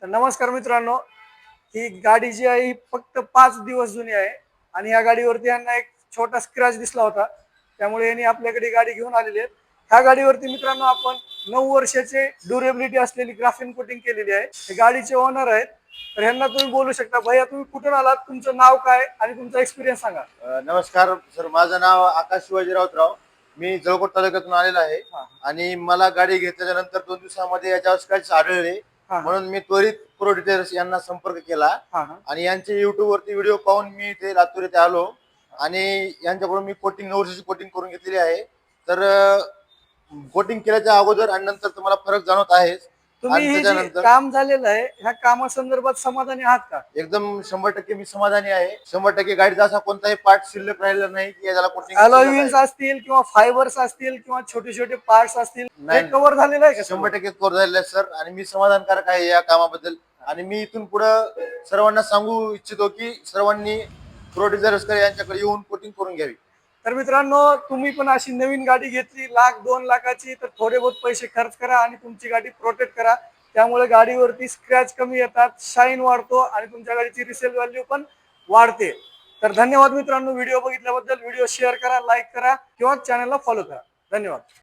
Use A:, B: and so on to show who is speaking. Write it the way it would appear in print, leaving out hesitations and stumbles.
A: तर नमस्कार मित्रांनो, ही गाडी जी आहे ही फक्त 5 दिवस जुनी आहे आणि या गाडीवरती यांना एक छोटा स्क्रॅच दिसला होता, त्यामुळे यांनी आपल्याकडे गाडी घेऊन आलेली आहे. ह्या गाडीवरती मित्रांनो आपण 9 वर्षाचे ड्युरेबिलिटी असलेली ग्राफिन कोटिंग केलेली आहे. हे गाडीचे ओनर आहेत, तर ह्यांना तुम्ही बोलू शकता. भैया, तुम्ही कुठून आलात, तुमचं नाव काय आणि तुमचा एक्सपिरियन्स सांगा.
B: नमस्कार सर, माझं नाव आकाश शिवाजी राऊतराव. मी जळकोट तालुक्यातून आलेला आहे आणि मला गाडी घेतल्याच्या नंतर 2 दिवसामध्ये याच्यावर स्क्रॅच आढळले. म्हणून मी त्वरित प्रो डिटेल्स यांना संपर्क केला आणि यांचे युट्यूब वरती व्हिडिओ पाहून मी इथे लातूर येथे आलो आणि यांच्याकडून मी कोटिंग 9 वर्षाची कोटिंग करून घेतलेली आहे. तर कोटिंग केल्याच्या अगोदर आणि नंतर तुम्हाला फरक जाणवत आहे.
A: तुम्ही हे जे काम झालेलं आहे ह्या कामासंदर्भात समाधानी आहात का?
B: एकदम 100% मी समाधानी आहे. 100% गाडीचा असा कोणताही पार्ट शिल्लक राहिलेला नाही की याला कोटिंग
A: अलॉय व्हील्स असतील किंवा फायबर्स असतील किंवा छोटे छोटे पार्ट्स असतील, हे कव्हर झालेलं आहे का?
B: 100% कव्हर झालेलं आहे सर आणि मी समाधानकारक आहे या कामाबद्दल. आणि मी इथून पुढे सर्वांना सांगू इच्छितो की सर्वांनी प्रो डिझायर्स यांच्याकडे येऊन कोटिंग करून घ्यावी.
A: तर मित्रांनो, तुम्ही पण अशी नवीन गाडी घेतली 1,00,000-2,00,000ची, तर थोडे बहुत पैसे खर्च करा आणि तुमची गाडी प्रोटेक्ट करा. त्यामुळे गाडीवरती स्क्रॅच कमी येतात, शाईन वाढतो आणि तुमच्या गाडीची रिसेल व्हॅल्यू पण वाढते. तर धन्यवाद मित्रांनो, व्हिडिओ बघितल्याबद्दल. व्हिडिओ शेअर करा, लाईक करा किंवा चॅनलला फॉलो करा. धन्यवाद.